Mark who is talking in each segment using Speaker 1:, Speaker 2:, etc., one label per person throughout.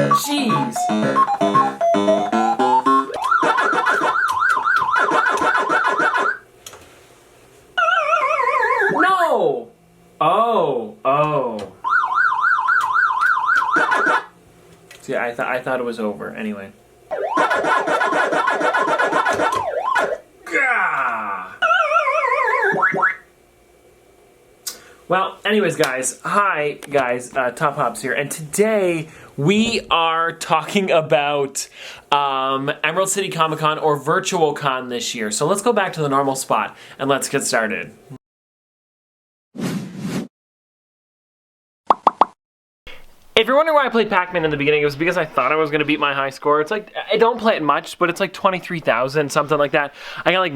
Speaker 1: Jeez. No! Oh. See, I thought it was over. Anyway. Gah! Well, anyways, guys. Hi, guys. Top Hops here. And today, we are talking about Emerald City Comic Con or Virtual Con this year. So let's go back to the normal spot and let's get started. If you're wondering why I played Pac-Man in the beginning, it was because I thought I was going to beat my high score. It's like, I don't play it much, but it's like 23,000, something like that. I got like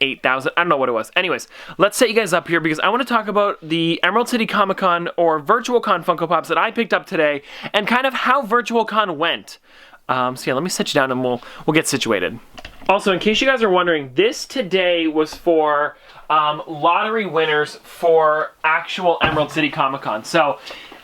Speaker 1: 8,000. I don't know what it was. Anyways, let's set you guys up here because I want to talk about the Emerald City Comic Con or Virtual Con Funko Pops that I picked up today and kind of how Virtual Con went. So yeah, let me sit you down and we'll get situated. Also, in case you guys are wondering, this today was for lottery winners for actual Emerald City Comic Con. So,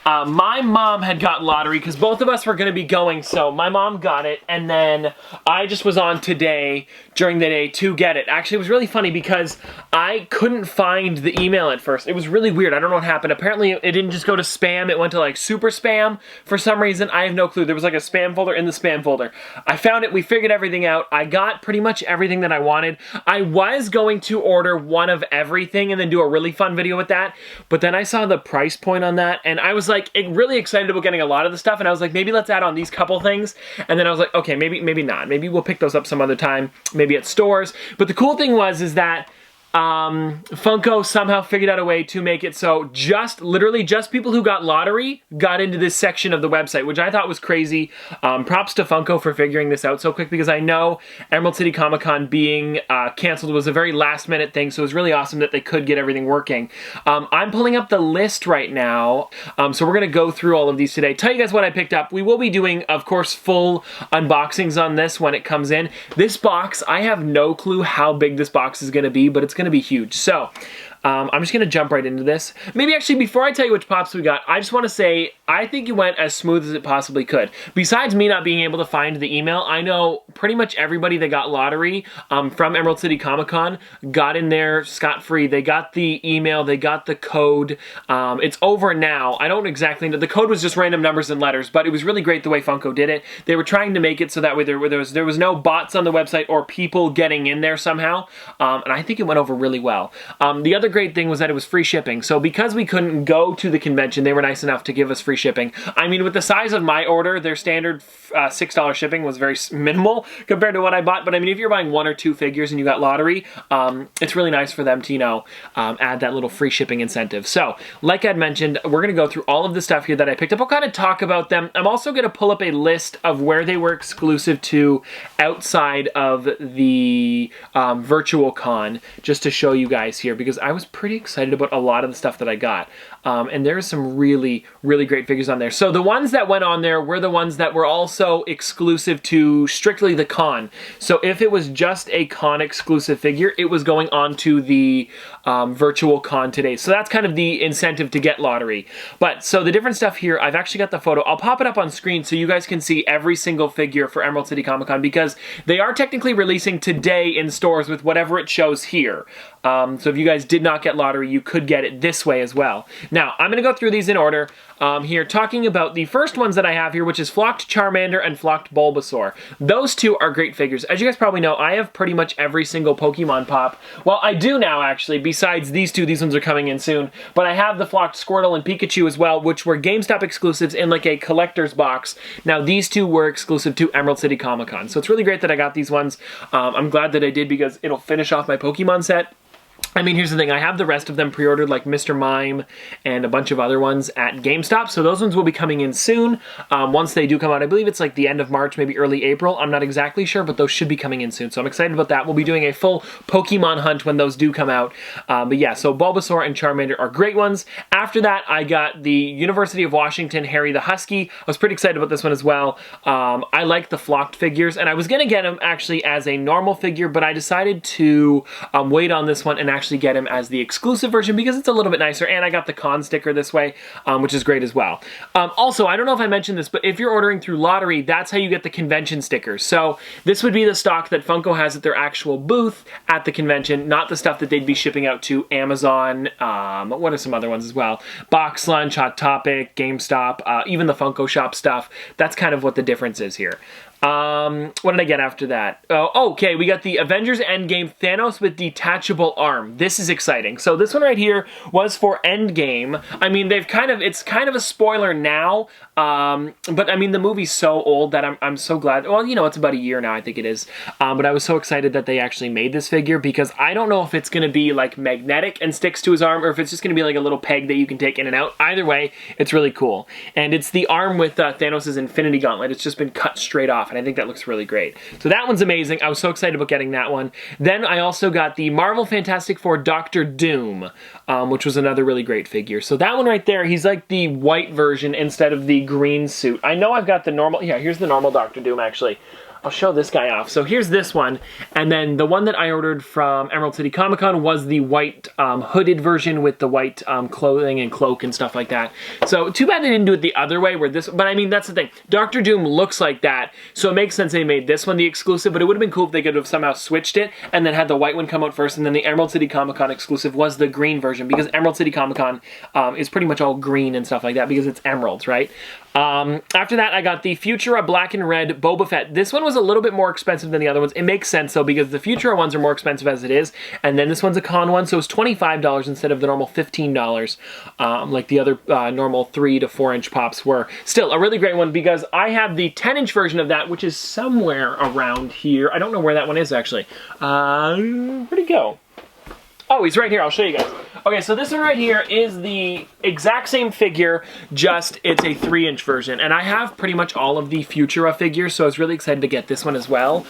Speaker 1: my mom had got lottery because both of us were going to be going, so my mom got it, and then I just was on today during the day to get it. Actually, it was really funny because I couldn't find the email at first. It was really weird. I don't know what happened. Apparently, it didn't just go to spam. It went to like super spam for some reason. I have no clue. There was like a spam folder in the spam folder. I found it. We figured everything out. I got pretty much everything that I wanted. I was going to order one of everything and then do a really fun video with that, but then I saw the price point on that, and I was like really excited about getting a lot of the stuff, and I was like, maybe let's add on these couple things, and then I was like, okay, maybe not. Maybe we'll pick those up some other time, maybe at stores. But the cool thing is that Funko somehow figured out a way to make it so literally just people who got lottery got into this section of the website, which I thought was crazy. Props to Funko for figuring this out so quick because I know Emerald City Comic Con being canceled was a very last minute thing, so it was really awesome that they could get everything working. I'm pulling up the list right now, so we're going to go through all of these today. Tell you guys what I picked up. We will be doing, of course, full unboxings on this when it comes in. This box, I have no clue how big this box is going to be, but it's going to be huge. So, I'm just going to jump right into this. Maybe actually, before I tell you which pops we got, I just want to say, I think it went as smooth as it possibly could. Besides me not being able to find the email, I know pretty much everybody that got lottery from Emerald City Comic Con got in there scot-free. They got the email, they got the code. It's over now. I don't exactly know. The code was just random numbers and letters, but it was really great the way Funko did it. They were trying to make it so that way there was no bots on the website or people getting in there somehow, and I think it went over really well. The other great thing was that it was free shipping. So because we couldn't go to the convention, they were nice enough to give us free shipping. I mean, with the size of my order, their standard $6 shipping was very minimal compared to what I bought. But I mean, if you're buying 1 or 2 figures and you got lottery, it's really nice for them to, you know, add that little free shipping incentive. So, like I'd mentioned, we're going to go through all of the stuff here that I picked up. I'll kind of talk about them. I'm also going to pull up a list of where they were exclusive to outside of the Virtual Con, just to show you guys here, because I was pretty excited about a lot of the stuff that I got. And there's some really, really great figures on there. So the ones that went on there were the ones that were also exclusive to strictly the con. So if it was just a con exclusive figure, it was going on to the Virtual Con today. So that's kind of the incentive to get lottery. But so the different stuff here, I've actually got the photo. I'll pop it up on screen so you guys can see every single figure for Emerald City Comic Con, because they are technically releasing today in stores with whatever it shows here. So if you guys did not get lottery, you could get it this way as well. Now, I'm going to go through these in order here, talking about the first ones that I have here, which is Flocked Charmander and Flocked Bulbasaur. Those two are great figures. As you guys probably know, I have pretty much every single Pokemon pop. Well, I do now, actually, besides these two. These ones are coming in soon. But I have the Flocked Squirtle and Pikachu as well, which were GameStop exclusives in like a collector's box. Now, these two were exclusive to Emerald City Comic Con. So it's really great that I got these ones. I'm glad that I did because it'll finish off my Pokemon set. I mean, here's the thing. I have the rest of them pre-ordered, like Mr. Mime and a bunch of other ones at GameStop. So those ones will be coming in soon. Once they do come out, I believe it's like the end of March, maybe early April. I'm not exactly sure, but those should be coming in soon. So I'm excited about that. We'll be doing a full Pokemon hunt when those do come out. But yeah, so Bulbasaur and Charmander are great ones. After that, I got the University of Washington Harry the Husky. I was pretty excited about this one as well. I like the flocked figures, and I was going to get him actually as a normal figure, but I decided to wait on this one and actually actually get him as the exclusive version because it's a little bit nicer, and I got the con sticker this way, which is great as well. Also, I don't know if I mentioned this, but if you're ordering through lottery, that's how you get the convention stickers. So this would be the stock that Funko has at their actual booth at the convention, not the stuff that they'd be shipping out to Amazon. What are some other ones as well? Box Lunch, Hot Topic, GameStop, even the Funko Shop stuff. That's kind of what the difference is here. What did I get after that? Oh, okay, we got the Avengers Endgame Thanos with detachable arm. This is exciting. So this one right here was for Endgame. I mean, it's kind of a spoiler now, but I mean, the movie's so old that I'm so glad. Well, you know, it's about a year now, I think it is. But I was so excited that they actually made this figure because I don't know if it's going to be like magnetic and sticks to his arm or if it's just going to be like a little peg that you can take in and out. Either way, it's really cool. And it's the arm with Thanos' Infinity Gauntlet. It's just been cut straight off. And I think that looks really great. So that one's amazing. I was so excited about getting that one. Then I also got the Marvel Fantastic Four Doctor Doom, which was another really great figure. So that one right there, he's like the white version instead of the green suit. I know I've got the normal, yeah, here's the normal Doctor Doom actually. I'll show this guy off. So here's this one, and then the one that I ordered from Emerald City Comic Con was the white hooded version with the white clothing and cloak and stuff like that. So too bad they didn't do it the other way, where this, but I mean, that's the thing. Doctor Doom looks like that, so it makes sense they made this one the exclusive, but it would have been cool if they could have somehow switched it and then had the white one come out first, and then the Emerald City Comic Con exclusive was the green version, because Emerald City Comic Con is pretty much all green and stuff like that, because it's emeralds, right? After that, I got the Futura Black and Red Boba Fett. This one was a little bit more expensive than the other ones. It makes sense, though, because the Futura ones are more expensive as it is, and then this one's a con one, so it's $25 instead of the normal $15, like the other normal 3 to 4 inch pops were. Still, a really great one, because I have the 10-inch version of that, which is somewhere around here. I don't know where that one is, actually. Where'd he go? Oh, he's right here. I'll show you guys. Okay, so this one right here is the exact same figure, just it's a 3-inch version. And I have pretty much all of the Futura figures, so I was really excited to get this one as well,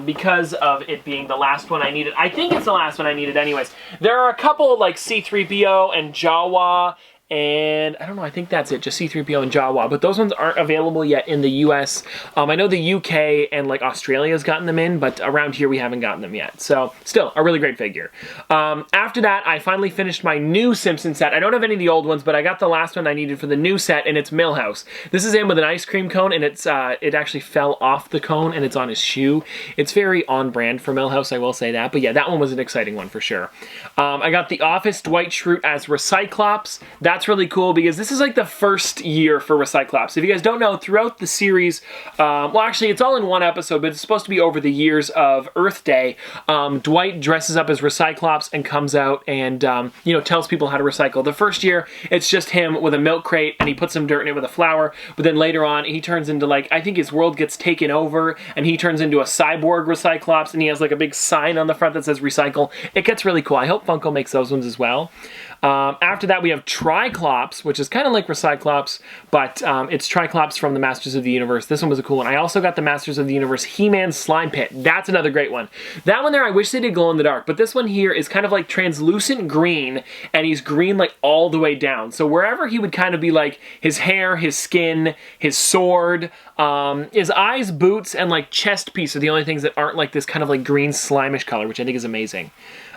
Speaker 1: because of it being the last one I needed. I think it's the last one I needed anyways. There are a couple like C-3PO and Jawa, and I don't know, I think that's it, just C-3PO and Jawa, but those ones aren't available yet in the US. I know the UK and like Australia's gotten them in, but around here we haven't gotten them yet. So still, a really great figure. After that, I finally finished my new Simpsons set. I don't have any of the old ones, but I got the last one I needed for the new set, and it's Milhouse. This is him with an ice cream cone, and it's it actually fell off the cone, and it's on his shoe. It's very on brand for Milhouse, I will say that, but yeah, that one was an exciting one for sure. I got the Office Dwight Schrute as Recyclops. That's really cool because this is like the first year for Recyclops. If you guys don't know, throughout the series, well actually it's all in one episode, but it's supposed to be over the years of Earth Day. Dwight dresses up as Recyclops and comes out and you know, tells people how to recycle. The first year, it's just him with a milk crate and he puts some dirt in it with a flower, but then later on he turns into like, I think his world gets taken over and he turns into a cyborg Recyclops and he has like a big sign on the front that says recycle. It gets really cool. I hope Funko makes those ones as well. After that, we have Triclops, which is kind of like Recyclops, but it's Triclops from the Masters of the Universe. This one was a cool one. I also got the Masters of the Universe He-Man Slime Pit. That's another great one. That one there, I wish they did glow in the dark, but this one here is kind of like translucent green, and he's green like all the way down. So wherever he would kind of be like his hair, his skin, his sword, his eyes, boots, and like chest piece are the only things that aren't like this kind of like green slimish color, which I think is amazing.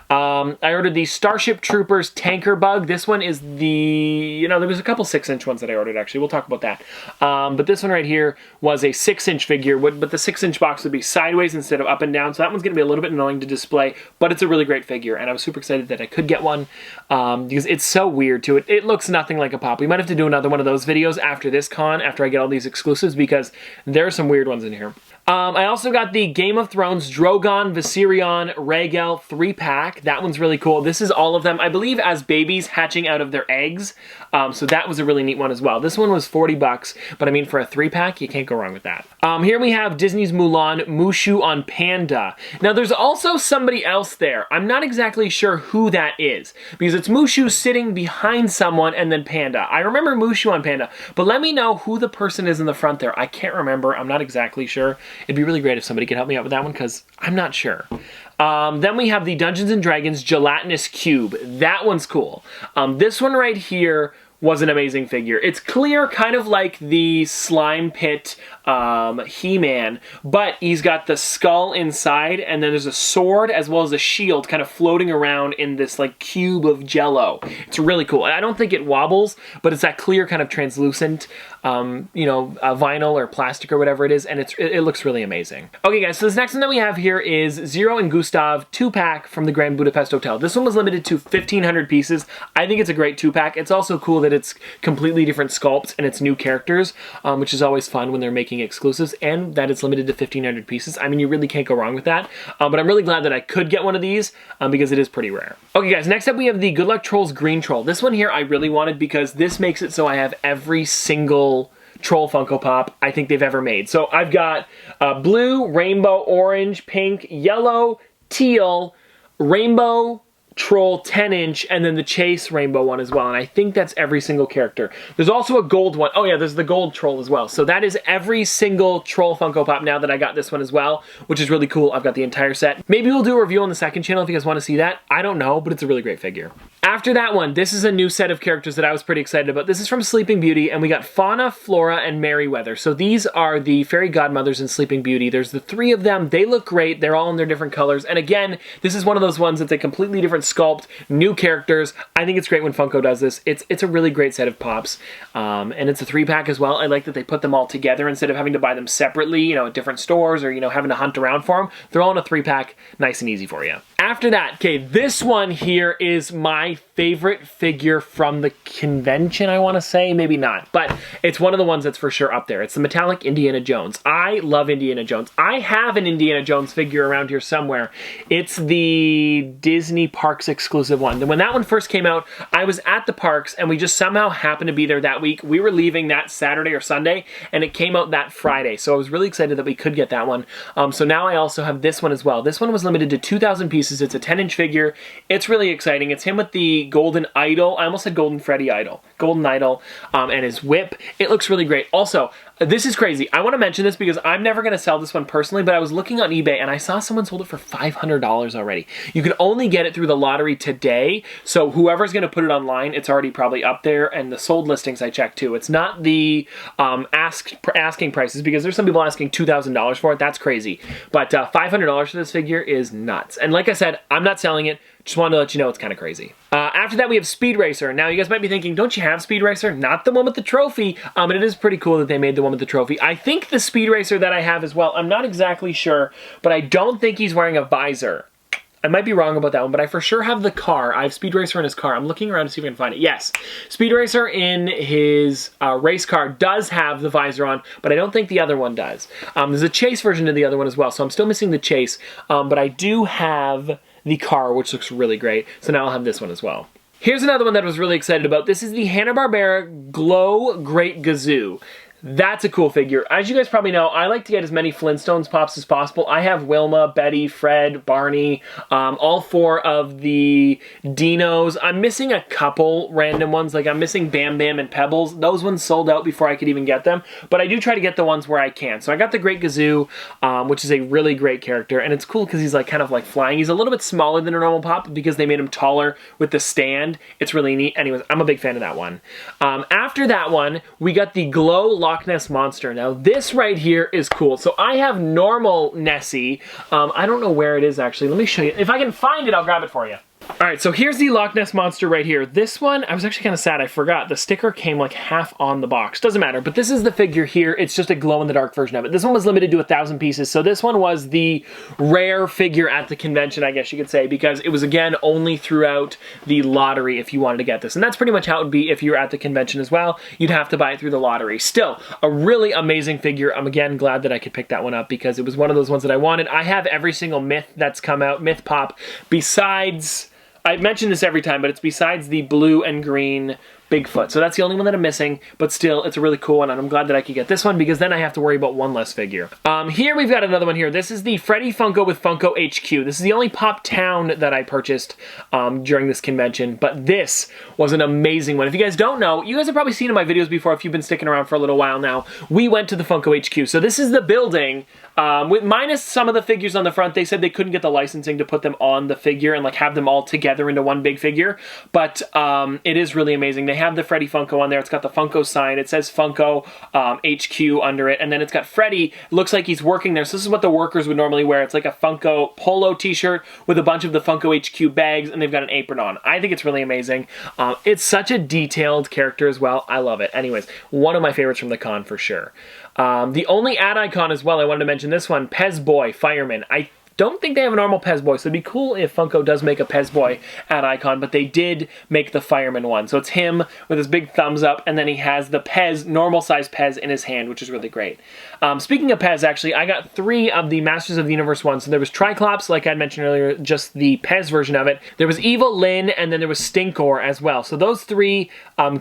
Speaker 1: I ordered the Starship Troopers Tanker Bug. This one is the, you know, there was a couple 6-inch ones that I ordered actually. We'll talk about that. But this one right here was a 6-inch figure, but the 6-inch box would be sideways instead of up and down. So that one's going to be a little bit annoying to display, but it's a really great figure. And I was super excited that I could get one because it's so weird too. It looks nothing like a pop. We might have to do another one of those videos after this con, after I get all these exclusives, because there are some weird ones in here. I also got the Game of Thrones Drogon, Viserion, Rhaegal 3-pack. That one's really cool. This is all of them, I believe, as babies hatching out of their eggs. So that was a really neat one as well. This one was 40 bucks, but I mean, for a 3-pack, you can't go wrong with that. Here we have Disney's Mulan, Mushu on Panda. Now, there's also somebody else there. I'm not exactly sure who that is, because it's Mushu sitting behind someone and then Panda. I remember Mushu on Panda, but let me know who the person is in the front there. I can't remember. I'm not exactly sure. It'd be really great if somebody could help me out with that one, because I'm not sure. Then we have the Dungeons & Dragons Gelatinous Cube. That one's cool. This one right here was an amazing figure. It's clear, kind of like the Slime Pit He-Man, but he's got the skull inside, and then there's a sword as well as a shield kind of floating around in this like cube of jello. It's really cool. I don't think it wobbles, but it's that clear kind of translucent, you know, vinyl or plastic or whatever it is, and it looks really amazing. Okay guys, so this next one that we have here is Zero and Gustav 2-pack from the Grand Budapest Hotel. This one was limited to 1,500 pieces. I think it's a great 2-pack. It's also cool that it's completely different sculpts and it's new characters, which is always fun when they're making exclusives, and that it's limited to 1,500 pieces. I mean, you really can't go wrong with that, but I'm really glad that I could get one of these because it is pretty rare. Okay guys, next up we have the Good Luck Trolls Green Troll. This one here I really wanted because this makes it so I have every single Troll Funko Pop I think they've ever made. So I've got blue, rainbow, orange, pink, yellow, teal, rainbow, Troll 10-inch, and then the Chase rainbow one as well, and I think that's every single character. There's also a gold one. Oh yeah, there's the gold Troll as well. So that is every single Troll Funko Pop now that I got this one as well, which is really cool. I've got the entire set. Maybe we'll do a review on the second channel if you guys want to see that. I don't know, but it's a really great figure. After that one, this is a new set of characters that I was pretty excited about. This is from Sleeping Beauty, and we got Fauna, Flora, and Merryweather. So these are the fairy godmothers in Sleeping Beauty. There's the 3 of them. They look great. They're all in their different colors. And again, this is one of those ones that's a completely different sculpt, new characters. I think it's great when Funko does this. It's a really great set of pops. And it's a 3-pack as well. I like that they put them all together instead of having to buy them separately, you know, at different stores or, you know, having to hunt around for them. They're all in a 3-pack, nice and easy for you. After that, okay, this one here is my favorite figure from the convention, I want to say. Maybe not, but it's one of the ones that's for sure up there. It's the metallic Indiana Jones. I love Indiana Jones. I have an Indiana Jones figure around here somewhere. It's the Disney Parks exclusive one. And when that one first came out, I was at the parks and we just somehow happened to be there that week. We were leaving that Saturday or Sunday and it came out that Friday. So I was really excited that we could get that one. So now I also have this one as well. This one was limited to 2,000 pieces. It's a 10-inch figure. It's really exciting. It's him with the golden idol. I almost said golden Freddy idol. Golden idol and his whip. It looks really great. Also, this is crazy. I want to mention this because I'm never going to sell this one personally, but I was looking on eBay and I saw someone sold it for $500 already. You can only get it through the lottery today, so whoever's going to put it online, it's already probably up there, and the sold listings I checked too. It's not the asking prices because there's some people asking $2,000 for it. That's crazy. But $500 for this figure is nuts. And like I said, I'm not selling it. Just wanted to let you know it's kind of crazy. After that, we have Speed Racer. Now, you guys might be thinking, don't you have Speed Racer? Not the one with the trophy, but it is pretty cool that they made the one with the trophy. I think the Speed Racer that I have as well, I'm not exactly sure, but I don't think he's wearing a visor. I might be wrong about that one, but I for sure have the car. I have Speed Racer in his car. I'm looking around to see if I can find it. Yes, Speed Racer in his race car does have the visor on, but I don't think the other one does. There's a Chase version of the other one as well, so I'm still missing the Chase, but I do have the car, which looks really great. So now I'll have this one as well. Here's another one that I was really excited about. This is the Hanna-Barbera Glow Great Gazoo. That's a cool figure. As you guys probably know, I like to get as many Flintstones pops as possible. I have Wilma, Betty, Fred, Barney, all 4 of the Dinos. I'm missing a couple random ones, like I'm missing Bam Bam and Pebbles. Those ones sold out before I could even get them, but I do try to get the ones where I can. So I got the Great Gazoo, which is a really great character, and it's cool because he's like kind of like flying. He's a little bit smaller than a normal pop because they made him taller with the stand. It's really neat. Anyways, I'm a big fan of that one. After that one, we got the Glow Loch Ness Monster. Now this right here is cool. So I have normal Nessie. I don't know where it is actually. Let me show you. If I can find it, I'll grab it for you. Alright, so here's the Loch Ness Monster right here. This one, I was actually kind of sad, I forgot. The sticker came like half on the box. Doesn't matter, but this is the figure here. It's just a glow-in-the-dark version of it. This one was limited to 1,000 pieces, so this one was the rare figure at the convention, I guess you could say, because it was, again, only throughout the lottery if you wanted to get this. And that's pretty much how it would be if you were at the convention as well. You'd have to buy it through the lottery. Still, a really amazing figure. I'm, again, glad that I could pick that one up because it was one of those ones that I wanted. I have every single Myth that's come out, Myth Pop, besides... I mention this every time, but it's besides the blue and green Bigfoot. So that's the only one that I'm missing, but still, it's a really cool one, and I'm glad that I could get this one because then I have to worry about one less figure. Here we've got another one here. This is the Freddy Funko with Funko HQ. This is the only Pop Town that I purchased during this convention, but this was an amazing one. If you guys don't know, you guys have probably seen in my videos before if you've been sticking around for a little while now. We went to the Funko HQ. So this is the building with minus some of the figures on the front. They said they couldn't get the licensing to put them on the figure and like have them all together into one big figure, but it is really amazing. They have the Freddy Funko on there. It's got the Funko sign. It says Funko HQ under it. And then it's got Freddy. Looks like he's working there. So this is what the workers would normally wear. It's like a Funko polo t-shirt with a bunch of the Funko HQ bags, and they've got an apron on. I think it's really amazing. It's such a detailed character as well. I love it. Anyways, one of my favorites from the con for sure. The only ad icon as well, I wanted to mention this one, Pez Boy, Fireman. I don't think they have a normal Pez Boy, so it'd be cool if Funko does make a Pez Boy ad icon, but they did make the Fireman one. So it's him with his big thumbs up, and then he has the Pez, normal size Pez in his hand, which is really great. Speaking of Pez, actually, I got 3 of the Masters of the Universe ones. So there was Triclops, like I mentioned earlier, just the Pez version of it. There was Evil Lynn, and then there was Stinkor as well. So those 3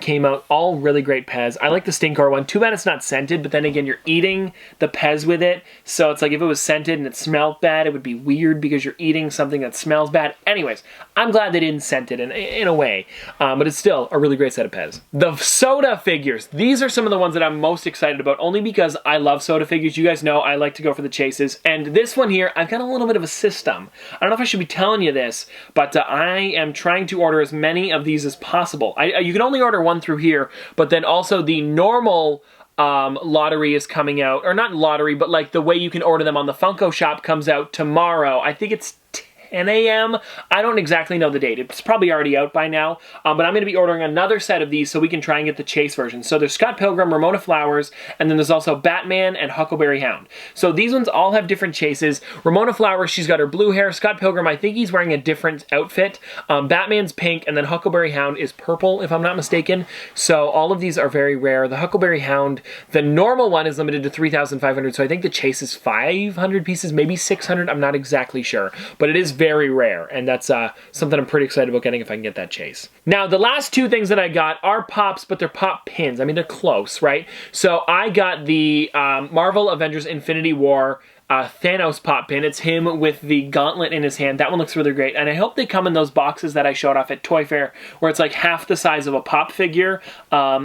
Speaker 1: came out, all really great Pez. I like the Stinkor one. Too bad it's not scented, but then again, you're eating the Pez with it. So it's like if it was scented and it smelled bad, it would be weird because you're eating something that smells bad. Anyways, I'm glad they didn't scent it in a way, but it's still a really great set of Pez. The soda figures. These are some of the ones that I'm most excited about, only because I love soda figures. You guys know I like to go for the chases, and this one here, I've got a little bit of a system. I don't know if I should be telling you this, but I am trying to order as many of these as possible. You can only order 1 through here, but then also the normal lottery is coming out, or not lottery, but like the way you can order them on the Funko Shop comes out tomorrow. I think it's 10 a.m. I don't exactly know the date. It's probably already out by now, but I'm going to be ordering another set of these so we can try and get the chase version. So there's Scott Pilgrim, Ramona Flowers, and then there's also Batman and Huckleberry Hound. So these ones all have different chases. Ramona Flowers, she's got her blue hair. Scott Pilgrim, I think he's wearing a different outfit. Batman's pink, and then Huckleberry Hound is purple, if I'm not mistaken. So all of these are very rare. The Huckleberry Hound, the normal one is limited to 3,500, so I think the chase is 500 pieces, maybe 600. I'm not exactly sure, but it is very rare, and that's something I'm pretty excited about getting if I can get that chase. Now, the last 2 things that I got are pops, but they're pop pins. I mean, they're close, right? So I got the Marvel Avengers Infinity War Thanos pop pin. It's him with the gauntlet in his hand. That one looks really great, and I hope they come in those boxes that I showed off at Toy Fair, where it's like half the size of a pop figure,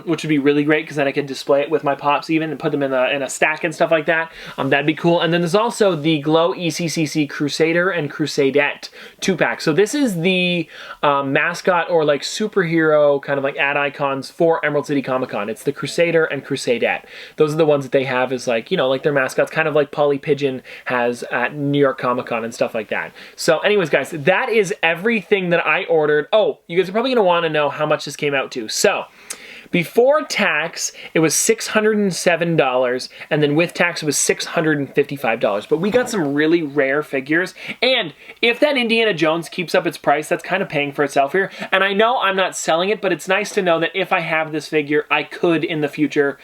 Speaker 1: which would be really great because then I could display it with my pops even and put them in a stack and stuff like that. That'd be cool. And then there's also the Glow ECCC Crusader and Crusadette 2-pack. So this is the mascot or like superhero kind of like ad icons for Emerald City Comic Con. It's the Crusader and Crusadette. Those are the ones that they have as like, you know, like their mascots, kind of like Polly Pigeon has at New York Comic Con and stuff like that. So anyways, guys, that is everything that I ordered. Oh, you guys are probably going to want to know how much this came out to. So before tax, it was $607, and then with tax, it was $655. But we got some really rare figures, and if that Indiana Jones keeps up its price, that's kind of paying for itself here. And I know I'm not selling it, but it's nice to know that if I have this figure, I could in the future,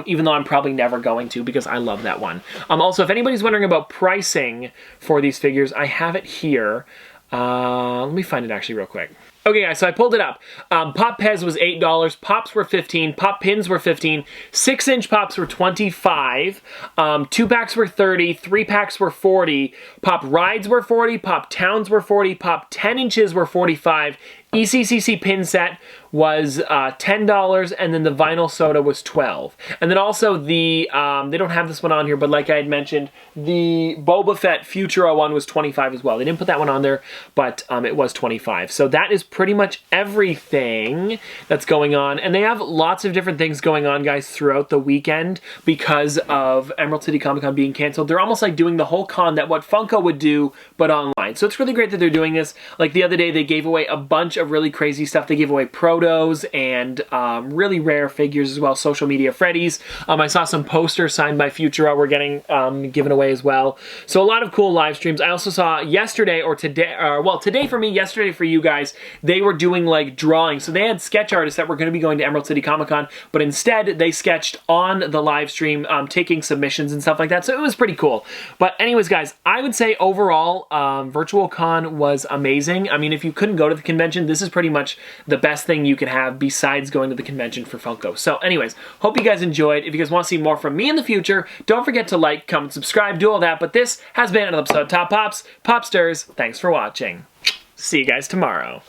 Speaker 1: even though I'm probably never going to because I love that one. Also, if anybody's wondering about pricing for these figures, I have it here. Let me find it actually real quick. Okay guys, so I pulled it up. Pop Pez was $8, Pops were $15, Pop Pins were $15, 6-inch Pops were $25, 2-packs were $30, 3-packs were $40, Pop Rides were $40, Pop Towns were $40, Pop 10 inches were $45, ECCC pin set was $10, and then the vinyl soda was $12. And then also the, they don't have this one on here, but like I had mentioned, the Boba Fett Futuro one was $25 as well. They didn't put that one on there, but it was $25. So that is pretty much everything that's going on. And they have lots of different things going on, guys, throughout the weekend because of Emerald City Comic Con being canceled. They're almost like doing the whole con that what Funko would do, but online. So it's really great that they're doing this. Like the other day, they gave away a bunch of really crazy stuff. They gave away protos and really rare figures as well, social media Freddies. I saw some posters signed by Futuro were getting given away as well. So a lot of cool live streams. I also saw yesterday or today, well, today for me, yesterday for you guys, they were doing like drawings. So they had sketch artists that were going to be going to Emerald City Comic Con, but instead they sketched on the live stream, taking submissions and stuff like that. So it was pretty cool. But anyways, guys, I would say overall, Virtual Con was amazing. I mean, if you couldn't go to the convention, this is pretty much the best thing you could have besides going to the convention for Funko. So anyways, hope you guys enjoyed. If you guys want to see more from me in the future, don't forget to like, comment, subscribe, do all that. But this has been another episode of Top Pops, Popsters. Thanks for watching. See you guys tomorrow.